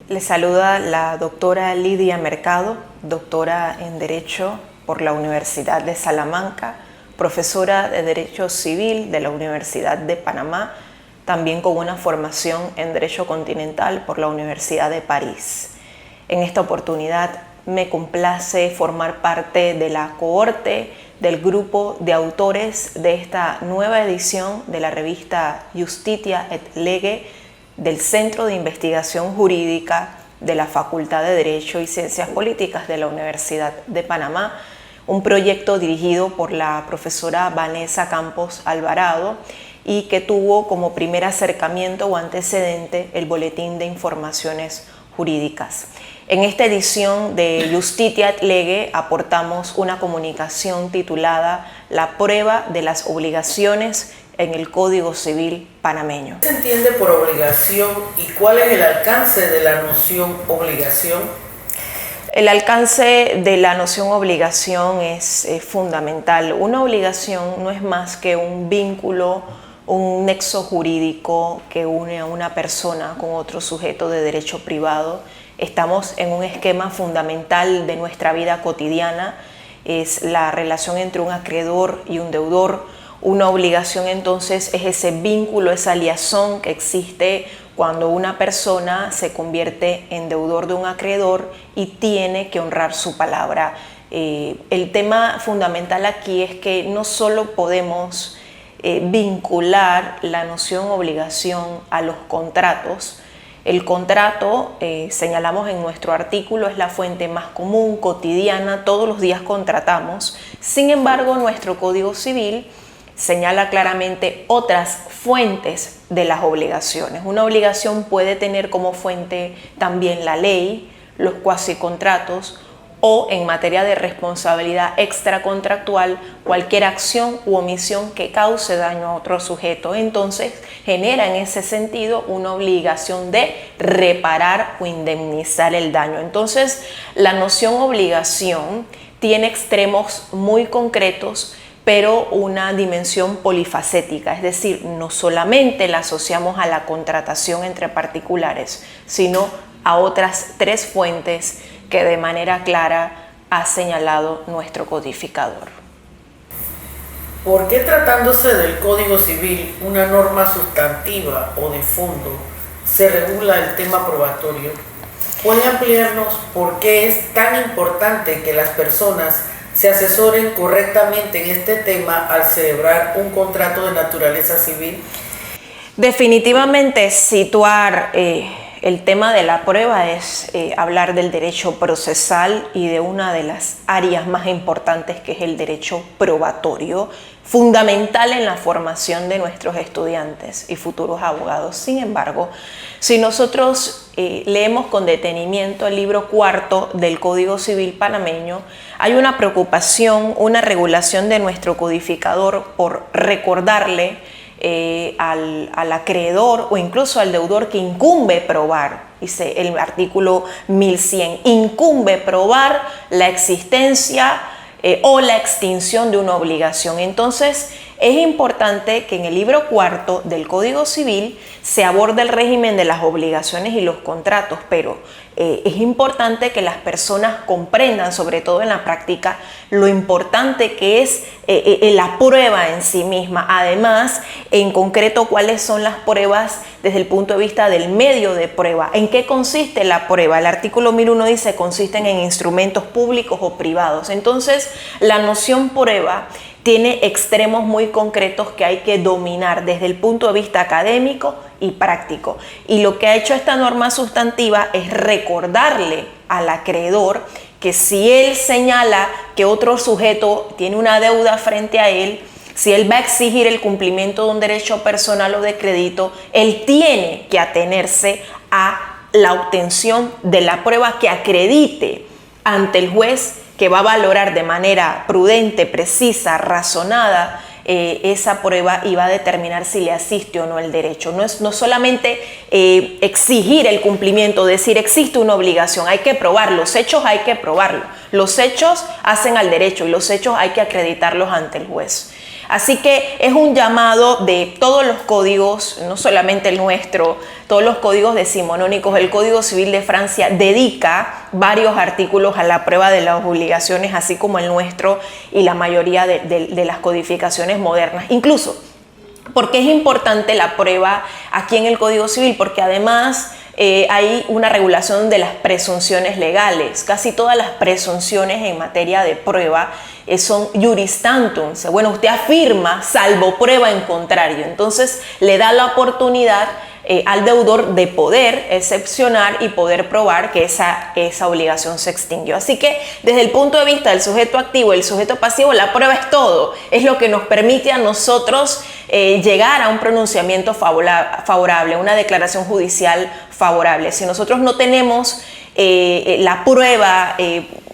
Les saluda la doctora Lidia Mercado, doctora en Derecho por la Universidad de Salamanca, profesora de Derecho Civil de la Universidad de Panamá, también con una formación en Derecho Continental por la Universidad de París. En esta oportunidad me complace formar parte de la cohorte del grupo de autores de esta nueva edición de la revista Justitia et Lege del Centro de Investigación Jurídica de la Facultad de Derecho y Ciencias Políticas de la Universidad de Panamá, un proyecto dirigido por la profesora Vanessa Campos Alvarado y que tuvo como primer acercamiento o antecedente el Boletín de Informaciones Jurídicas. En esta edición de Justitia et Lege aportamos una comunicación titulada La prueba de las obligaciones en el Código Civil panameño. ¿Qué se entiende por obligación y cuál es el alcance de la noción obligación? El alcance de la noción obligación es fundamental. Una obligación no es más que un vínculo, un nexo jurídico que une a una persona con otro sujeto de derecho privado. Estamos en un esquema fundamental de nuestra vida cotidiana, es la relación entre un acreedor y un deudor. Una obligación entonces es ese vínculo, esa liazón que existe cuando una persona se convierte en deudor de un acreedor y tiene que honrar su palabra. El tema fundamental aquí es que no solo podemos vincular la noción obligación a los contratos. El contrato, señalamos en nuestro artículo, es la fuente más común, cotidiana, todos los días contratamos. Sin embargo, nuestro Código Civil señala claramente otras fuentes de las obligaciones. Una obligación puede tener como fuente también la ley, los cuasicontratos o, en materia de responsabilidad extracontractual, cualquier acción u omisión que cause daño a otro sujeto. Entonces, genera en ese sentido una obligación de reparar o indemnizar el daño. Entonces, la noción obligación tiene extremos muy concretos, pero una dimensión polifacética, es decir, no solamente la asociamos a la contratación entre particulares, sino a otras tres fuentes que de manera clara ha señalado nuestro codificador. ¿Por qué, tratándose del Código Civil, una norma sustantiva o de fondo, se regula el tema probatorio? ¿Puede ampliarnos por qué es tan importante que las personas se asesoren correctamente en este tema al celebrar un contrato de naturaleza civil? Definitivamente situar el tema de la prueba es hablar del derecho procesal y de una de las áreas más importantes, que es el derecho probatorio, fundamental en la formación de nuestros estudiantes y futuros abogados. Sin embargo, si nosotros leemos con detenimiento el libro cuarto del Código Civil panameño, hay una preocupación, una regulación de nuestro codificador por recordarle al acreedor o incluso al deudor que incumbe probar, dice el artículo 1100, incumbe probar la existencia o la extinción de una obligación. Entonces, es importante que en el libro cuarto del Código Civil se aborde el régimen de las obligaciones y los contratos, pero es importante que las personas comprendan, sobre todo en la práctica, lo importante que es la prueba en sí misma. Además, en concreto, cuáles son las pruebas desde el punto de vista del medio de prueba. ¿En qué consiste la prueba? El artículo 1001 dice consisten en instrumentos públicos o privados. Entonces, la noción prueba tiene extremos muy concretos que hay que dominar desde el punto de vista académico y práctico. Y lo que ha hecho esta norma sustantiva es recordarle al acreedor que si él señala que otro sujeto tiene una deuda frente a él, si él va a exigir el cumplimiento de un derecho personal o de crédito, él tiene que atenerse a la obtención de la prueba que acredite ante el juez, que va a valorar de manera prudente, precisa, razonada esa prueba y va a determinar si le asiste o no el derecho. No solamente exigir el cumplimiento, decir existe una obligación, hay que probar, los hechos hay que probarlo. Los hechos hacen al derecho y los hechos hay que acreditarlos ante el juez. Así que es un llamado de todos los códigos, no solamente el nuestro, todos los códigos decimonónicos. El Código Civil de Francia dedica varios artículos a la prueba de las obligaciones, así como el nuestro y la mayoría de las codificaciones modernas. Incluso, porque es importante la prueba aquí en el Código Civil, porque además hay una regulación de las presunciones legales. Casi todas las presunciones en materia de prueba son juris tantum. Bueno, usted afirma salvo prueba en contrario. Entonces le da la oportunidad al deudor de poder excepcionar y poder probar que esa obligación se extinguió. Así que desde el punto de vista del sujeto activo y el sujeto pasivo, la prueba es todo. Es lo que nos permite a nosotros llegar a un pronunciamiento favorable, una declaración judicial favorable. Si nosotros no tenemos la prueba,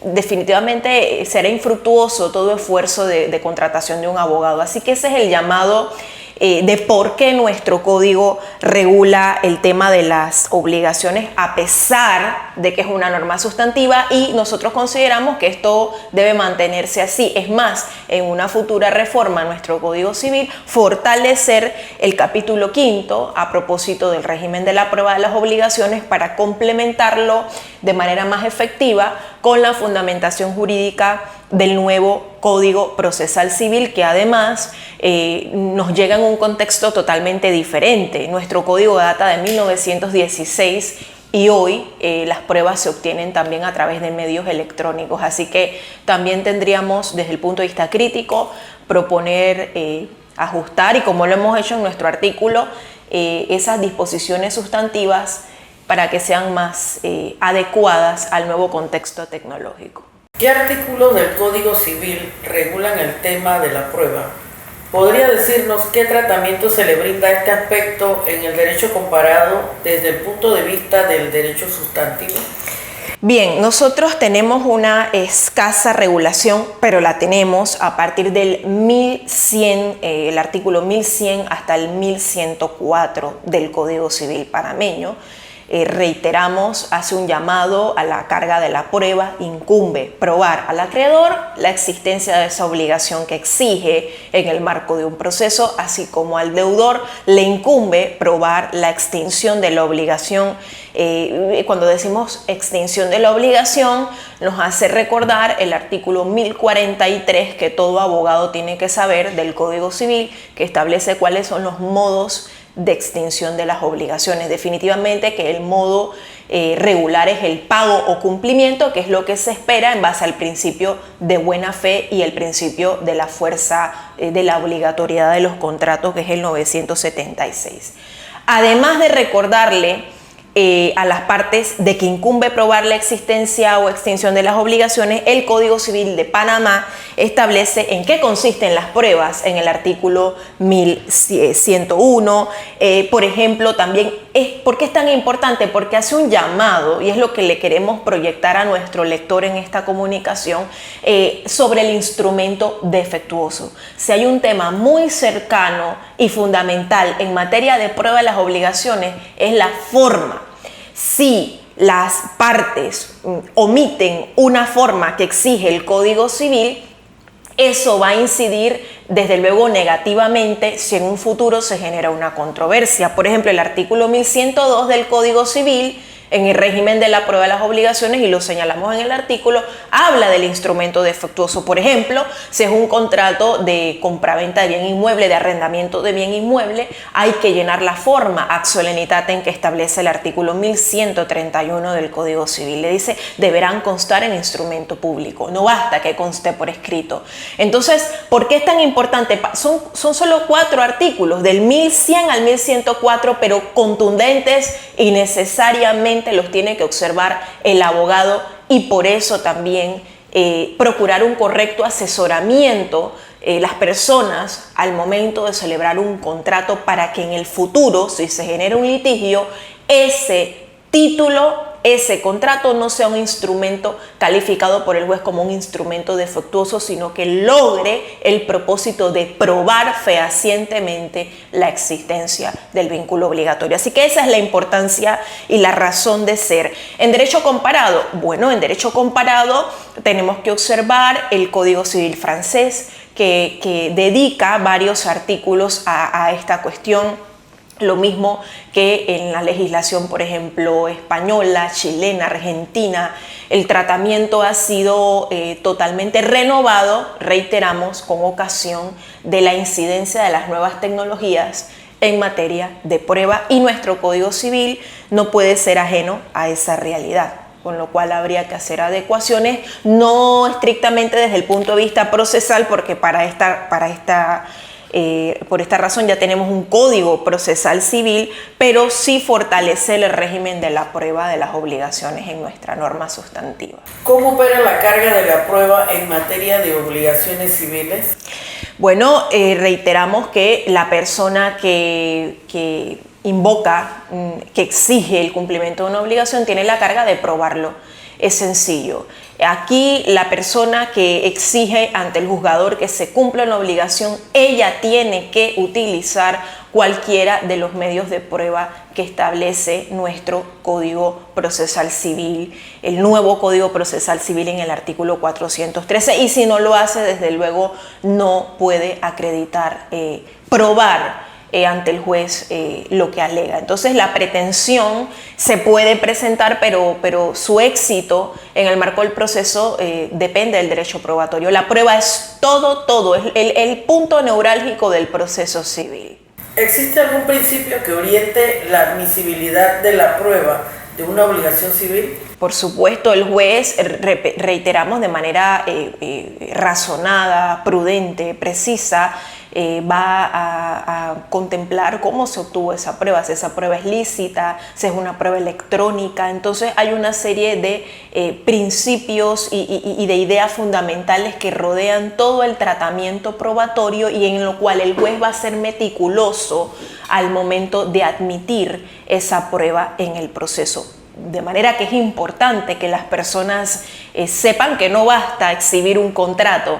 definitivamente será infructuoso todo esfuerzo de contratación de un abogado. Así que ese es el llamado de por qué nuestro código regula el tema de las obligaciones, a pesar de que es una norma sustantiva, y nosotros consideramos que esto debe mantenerse así. Es más, en una futura reforma a nuestro Código Civil, fortalecer el capítulo 5 a propósito del régimen de la prueba de las obligaciones para complementarlo de manera más efectiva con la fundamentación jurídica del nuevo Código Procesal Civil, que además nos llega en un contexto totalmente diferente. Nuestro código data de 1916 y hoy las pruebas se obtienen también a través de medios electrónicos. Así que también tendríamos, desde el punto de vista crítico, proponer ajustar, y como lo hemos hecho en nuestro artículo, esas disposiciones sustantivas para que sean más adecuadas al nuevo contexto tecnológico. ¿Qué artículos del Código Civil regulan el tema de la prueba? ¿Podría decirnos qué tratamiento se le brinda a este aspecto en el derecho comparado desde el punto de vista del derecho sustantivo? Bien, nosotros tenemos una escasa regulación, pero la tenemos a partir del 1100, el artículo 1100 hasta el 1104 del Código Civil panameño. Reiteramos, hace un llamado a la carga de la prueba, incumbe probar al acreedor la existencia de esa obligación que exige en el marco de un proceso, así como al deudor le incumbe probar la extinción de la obligación. Cuando decimos extinción de la obligación, nos hace recordar el artículo 1043 que todo abogado tiene que saber del Código Civil, que establece cuáles son los modos de extinción de las obligaciones. Definitivamente que el modo regular es el pago o cumplimiento, que es lo que se espera en base al principio de buena fe y el principio de la fuerza de la obligatoriedad de los contratos, que es el 976. Además de recordarle a las partes de que incumbe probar la existencia o extinción de las obligaciones, el Código Civil de Panamá establece en qué consisten las pruebas en el artículo 1101. Por ejemplo, también ¿por qué es tan importante? Porque hace un llamado, y es lo que le queremos proyectar a nuestro lector en esta comunicación, sobre el instrumento defectuoso. Si hay un tema muy cercano y fundamental en materia de prueba de las obligaciones, es la forma. Si las partes omiten una forma que exige el Código Civil, eso va a incidir desde luego negativamente si en un futuro se genera una controversia. Por ejemplo, el artículo 1102 del Código Civil, en el régimen de la prueba de las obligaciones, y lo señalamos en el artículo, habla del instrumento defectuoso. Por ejemplo, si es un contrato de compraventa de bien inmueble, de arrendamiento de bien inmueble, hay que llenar la forma ad solenitatem que establece el artículo 1131 del Código Civil. Le dice, deberán constar en instrumento público, no basta que conste por escrito. Entonces, ¿por qué es tan importante? Son solo 4 artículos, del 1100 al 1104, pero contundentes y necesariamente los tiene que observar el abogado, y por eso también procurar un correcto asesoramiento las personas al momento de celebrar un contrato, para que en el futuro, si se genera un litigio, ese título ese contrato no sea un instrumento calificado por el juez como un instrumento defectuoso, sino que logre el propósito de probar fehacientemente la existencia del vínculo obligatorio. Así que esa es la importancia y la razón de ser. En derecho comparado, bueno, en derecho comparado tenemos que observar el Código Civil francés, que dedica varios artículos a esta cuestión, lo mismo que en la legislación, por ejemplo, española, chilena, argentina. El tratamiento ha sido totalmente renovado, reiteramos, con ocasión de la incidencia de las nuevas tecnologías en materia de prueba, y nuestro Código Civil no puede ser ajeno a esa realidad, con lo cual habría que hacer adecuaciones, no estrictamente desde el punto de vista procesal, porque por esta razón ya tenemos un Código Procesal Civil, pero sí fortalecer el régimen de la prueba de las obligaciones en nuestra norma sustantiva. ¿Cómo opera la carga de la prueba en materia de obligaciones civiles? Bueno, reiteramos que la persona que invoca, que exige el cumplimiento de una obligación, tiene la carga de probarlo. Es sencillo. Aquí la persona que exige ante el juzgador que se cumpla una obligación, ella tiene que utilizar cualquiera de los medios de prueba que establece nuestro Código Procesal Civil, el nuevo Código Procesal Civil en el artículo 413, y si no lo hace, desde luego no puede acreditar, probar ante el juez lo que alega. Entonces la pretensión se puede presentar, pero su éxito en el marco del proceso depende del derecho probatorio. La prueba es todo, es el punto neurálgico del proceso civil. ¿Existe algún principio que oriente la admisibilidad de la prueba de una obligación civil? Por supuesto, el juez, reiteramos, de manera razonada, prudente, precisa, va a contemplar cómo se obtuvo esa prueba, si esa prueba es lícita, si es una prueba electrónica. Entonces hay una serie de principios y de ideas fundamentales que rodean todo el tratamiento probatorio, y en lo cual el juez va a ser meticuloso al momento de admitir esa prueba en el proceso. De manera que es importante que las personas sepan que no basta exhibir un contrato.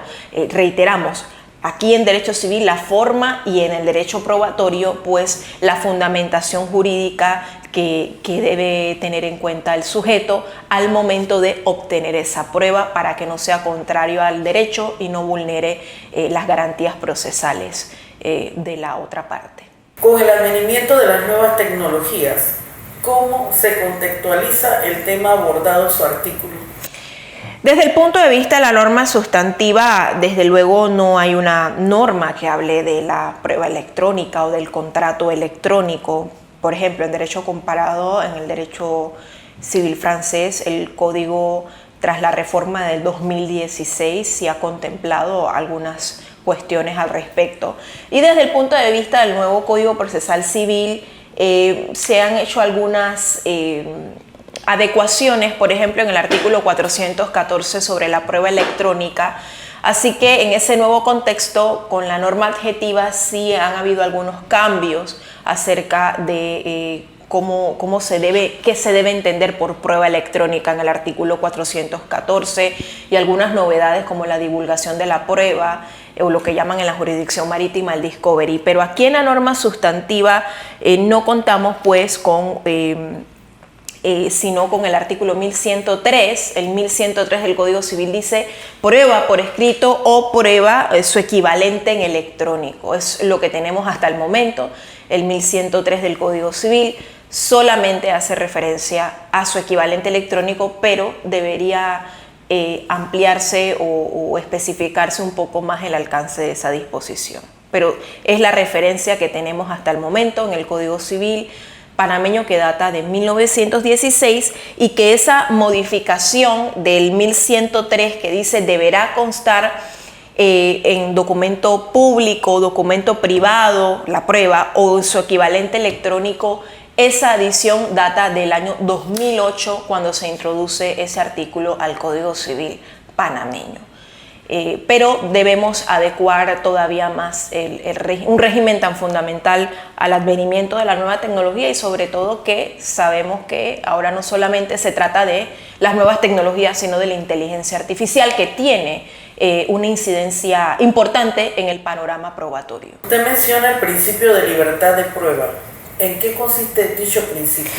Reiteramos, aquí en derecho civil la forma, y en el derecho probatorio pues la fundamentación jurídica que debe tener en cuenta el sujeto al momento de obtener esa prueba, para que no sea contrario al derecho y no vulnere las garantías procesales de la otra parte. Con el advenimiento de las nuevas tecnologías, ¿cómo se contextualiza el tema abordado en su artículo? Desde el punto de vista de la norma sustantiva, desde luego no hay una norma que hable de la prueba electrónica o del contrato electrónico. Por ejemplo, en derecho comparado, en el derecho civil francés, el código, tras la reforma del 2016, sí ha contemplado algunas cuestiones al respecto. Y desde el punto de vista del nuevo Código Procesal Civil, se han hecho algunas adecuaciones, por ejemplo en el artículo 414 sobre la prueba electrónica. Así que en ese nuevo contexto, con la norma adjetiva, sí han habido algunos cambios acerca de qué se debe entender por prueba electrónica en el artículo 414, y algunas novedades como la divulgación de la prueba, o lo que llaman en la jurisdicción marítima el discovery. Pero aquí en la norma sustantiva no contamos pues sino con el artículo 1103. El 1103 del Código Civil dice prueba por escrito o prueba su equivalente en electrónico. Es lo que tenemos hasta el momento. El 1103 del Código Civil solamente hace referencia a su equivalente electrónico, pero debería ampliarse o especificarse un poco más el alcance de esa disposición. Pero es la referencia que tenemos hasta el momento en el Código Civil panameño, que data de 1916, y que esa modificación del 1103 que dice deberá constar en documento público, documento privado, la prueba, o en su equivalente electrónico, esa adición data del año 2008, cuando se introduce ese artículo al Código Civil panameño. pero debemos adecuar todavía más un régimen tan fundamental al advenimiento de la nueva tecnología y sobre todo que sabemos que ahora no solamente se trata de las nuevas tecnologías, sino de la inteligencia artificial que tiene una incidencia importante en el panorama probatorio. Usted menciona el principio de libertad de prueba. ¿En qué consiste dicho principio?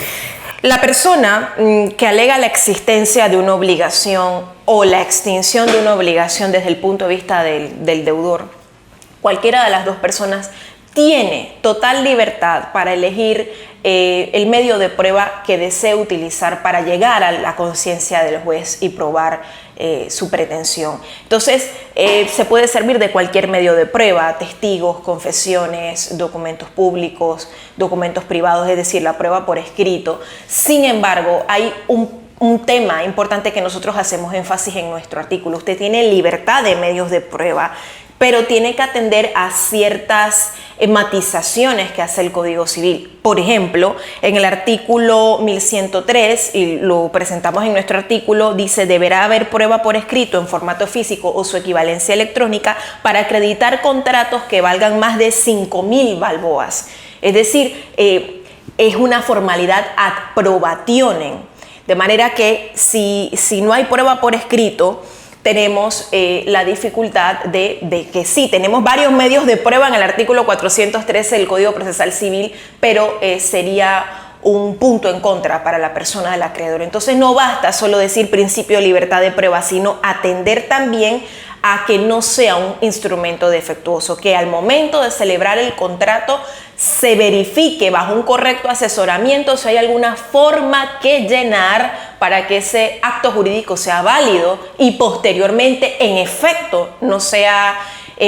La persona que alega la existencia de una obligación o la extinción de una obligación desde el punto de vista del deudor, cualquiera de las dos personas tiene total libertad para elegir el medio de prueba que desee utilizar para llegar a la conciencia del juez y probar su pretensión. Entonces, se puede servir de cualquier medio de prueba: testigos, confesiones, documentos públicos, documentos privados, es decir, la prueba por escrito. Sin embargo, hay un tema importante que nosotros hacemos énfasis en nuestro artículo. Usted tiene libertad de medios de prueba, pero tiene que atender a ciertas matizaciones que hace el Código Civil. Por ejemplo, en el artículo 1103, y lo presentamos en nuestro artículo, dice: deberá haber prueba por escrito en formato físico o su equivalencia electrónica para acreditar contratos que valgan más de 5.000 balboas. Es decir, es una formalidad ad probationem, de manera que si no hay prueba por escrito, tenemos la dificultad de que sí, tenemos varios medios de prueba en el artículo 413 del Código Procesal Civil, pero sería un punto en contra para la persona del acreedor. Entonces no basta solo decir principio de libertad de prueba, sino atender también a que no sea un instrumento defectuoso, que al momento de celebrar el contrato se verifique bajo un correcto asesoramiento si hay alguna forma que llenar para que ese acto jurídico sea válido y posteriormente, en efecto, no sea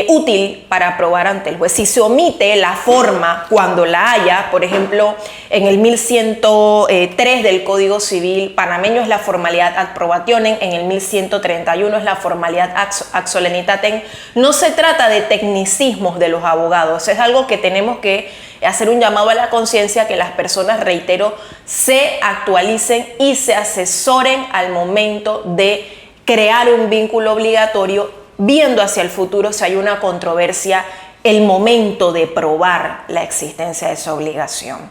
útil para aprobar ante el juez. Si se omite la forma cuando la haya, por ejemplo, en el 1103 del Código Civil panameño es la formalidad ad probationem, en el 1131 es la formalidad ad solemnitatem. No se trata de tecnicismos de los abogados, es algo que tenemos que hacer un llamado a la conciencia, que las personas, reitero, se actualicen y se asesoren al momento de crear un vínculo obligatorio, viendo hacia el futuro si hay una controversia, el momento de probar la existencia de esa obligación.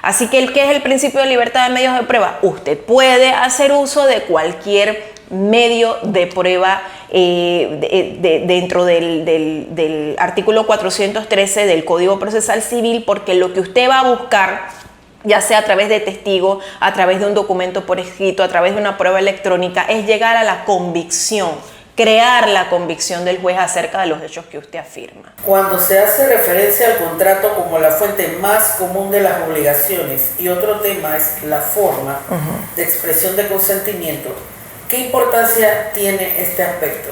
Así que, ¿qué es el principio de libertad de medios de prueba? Usted puede hacer uso de cualquier medio de prueba dentro del artículo 413 del Código Procesal Civil, porque lo que usted va a buscar, ya sea a través de testigo, a través de un documento por escrito, a través de una prueba electrónica, es llegar a la convicción, crear la convicción del juez acerca de los hechos que usted afirma. Cuando se hace referencia al contrato como la fuente más común de las obligaciones y otro tema es la forma de expresión de consentimiento, ¿qué importancia tiene este aspecto?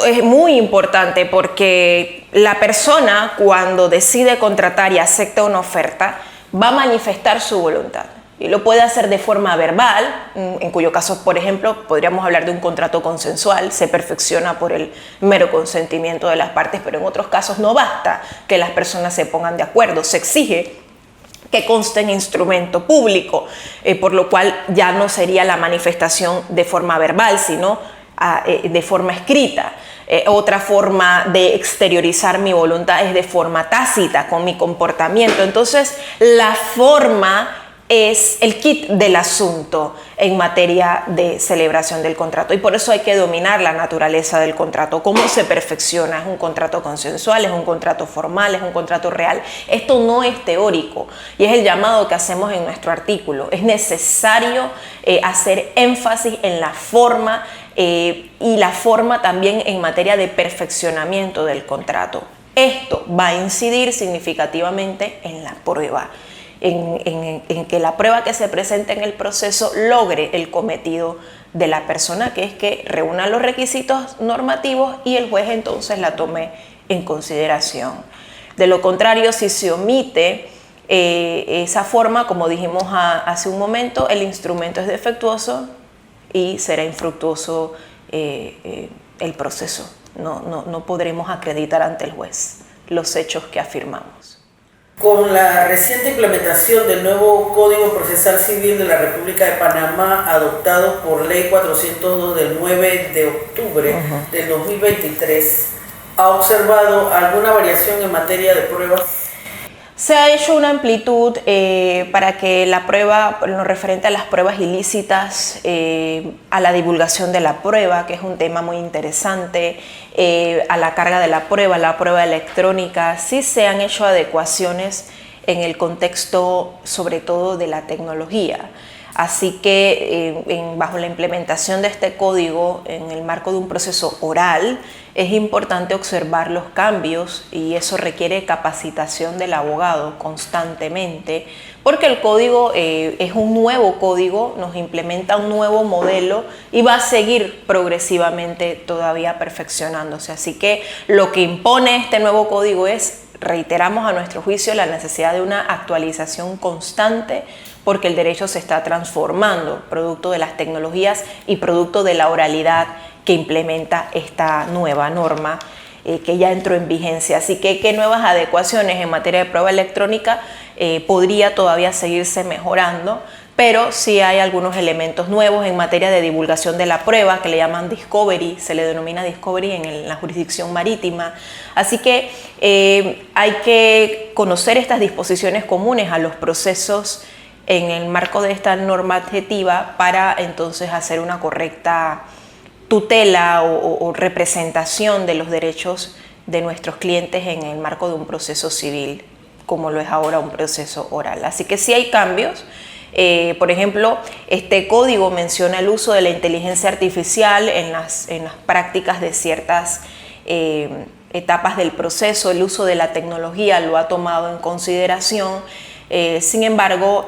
Es muy importante, porque la persona, cuando decide contratar y acepta una oferta, va a manifestar su voluntad. Y lo puede hacer de forma verbal, en cuyo caso, por ejemplo, podríamos hablar de un contrato consensual, se perfecciona por el mero consentimiento de las partes, pero en otros casos no basta que las personas se pongan de acuerdo, se exige que conste en instrumento público, por lo cual ya no sería la manifestación de forma verbal, sino de forma escrita. Otra forma de exteriorizar mi voluntad es de forma tácita, con mi comportamiento. Entonces, la forma es el kit del asunto en materia de celebración del contrato, y por eso hay que dominar la naturaleza del contrato, cómo se perfecciona. ¿Es un contrato consensual? ¿Es un contrato formal? ¿Es un contrato real? Esto no es teórico, y es el llamado que hacemos en nuestro artículo. Es necesario hacer énfasis en la forma, y la forma también en materia de perfeccionamiento del contrato. Esto va a incidir significativamente en la prueba, en que la prueba que se presente en el proceso logre el cometido de la persona, que es que reúna los requisitos normativos y el juez entonces la tome en consideración. De lo contrario, si se omite esa forma, como dijimos hace un momento, el instrumento es defectuoso y será infructuoso el proceso. No podremos acreditar ante el juez los hechos que afirmamos. Con la reciente implementación del nuevo Código Procesal Civil de la República de Panamá, adoptado por Ley 402 del 9 de octubre del 2023, ¿ha observado alguna variación en materia de pruebas? Se ha hecho una amplitud para que la prueba, en lo referente a las pruebas ilícitas, a la divulgación de la prueba, que es un tema muy interesante, a la carga de la prueba electrónica, sí se han hecho adecuaciones en el contexto, sobre todo, de la tecnología. Así que bajo la implementación de este código en el marco de un proceso oral, es importante observar los cambios y eso requiere capacitación del abogado constantemente, porque el código es un nuevo código, nos implementa un nuevo modelo y va a seguir progresivamente todavía perfeccionándose. Así que lo que impone este nuevo código es, reiteramos a nuestro juicio, la necesidad de una actualización constante, porque el derecho se está transformando, producto de las tecnologías y producto de la oralidad que implementa esta nueva norma que ya entró en vigencia. Así que, ¿qué nuevas adecuaciones en materia de prueba electrónica podría todavía seguirse mejorando? Pero sí hay algunos elementos nuevos en materia de divulgación de la prueba, que le llaman discovery, se le denomina discovery en la jurisdicción marítima. Así que hay que conocer estas disposiciones comunes a los procesos en el marco de esta norma adjetiva para entonces hacer una correcta tutela o representación de los derechos de nuestros clientes en el marco de un proceso civil, como lo es ahora un proceso oral. Así que sí hay cambios. Por ejemplo, este código menciona el uso de la inteligencia artificial en las prácticas de ciertas etapas del proceso. El uso de la tecnología lo ha tomado en consideración. Sin embargo,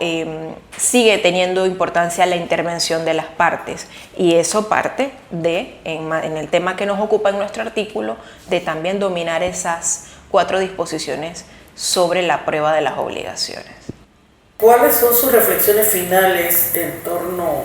sigue teniendo importancia la intervención de las partes y eso parte de, en el tema que nos ocupa en nuestro artículo, de también dominar esas 4 disposiciones sobre la prueba de las obligaciones. ¿Cuáles son sus reflexiones finales en torno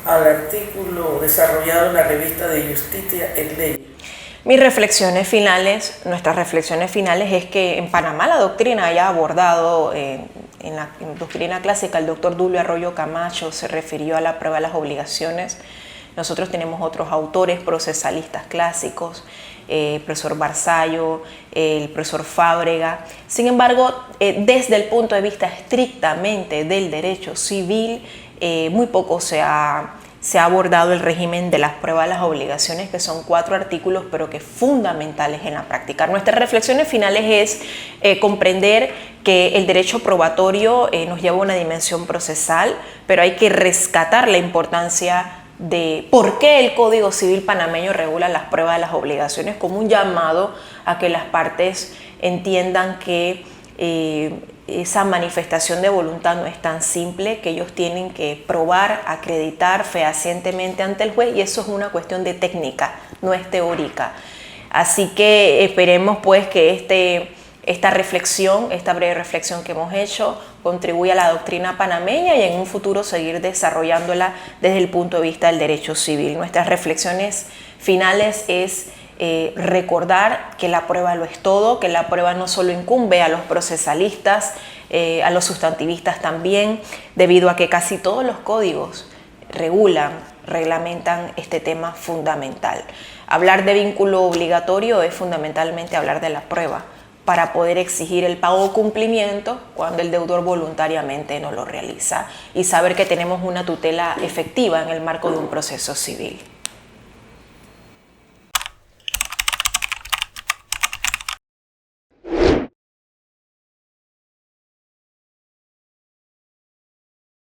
al artículo desarrollado en la revista de Justitia en Ley? Mis reflexiones finales, nuestras reflexiones finales es que en Panamá la doctrina ya ha abordado, en la doctrina clásica el doctor Dulio Arroyo Camacho se refirió a la prueba de las obligaciones. Nosotros tenemos otros autores procesalistas clásicos, el profesor Barzallo, el profesor Fábrega. Sin embargo, desde el punto de vista estrictamente del derecho civil, muy poco se ha abordado el régimen de las pruebas de las obligaciones, que son 4 artículos, pero que fundamentales en la práctica. Nuestras reflexiones finales es comprender que el derecho probatorio nos lleva a una dimensión procesal, pero hay que rescatar la importancia de por qué el Código Civil panameño regula las pruebas de las obligaciones como un llamado a que las partes entiendan que esa manifestación de voluntad no es tan simple, que ellos tienen que probar, acreditar fehacientemente ante el juez y eso es una cuestión de técnica, no es teórica. Así que esperemos pues que esta breve reflexión que hemos hecho contribuya a la doctrina panameña y en un futuro seguir desarrollándola desde el punto de vista del derecho civil. Nuestras reflexiones finales es recordar que la prueba lo es todo, que la prueba no solo incumbe a los procesalistas, a los sustantivistas también, debido a que casi todos los códigos reglamentan este tema fundamental. Hablar de vínculo obligatorio es fundamentalmente hablar de la prueba para poder exigir el pago o cumplimiento cuando el deudor voluntariamente no lo realiza y saber que tenemos una tutela efectiva en el marco de un proceso civil.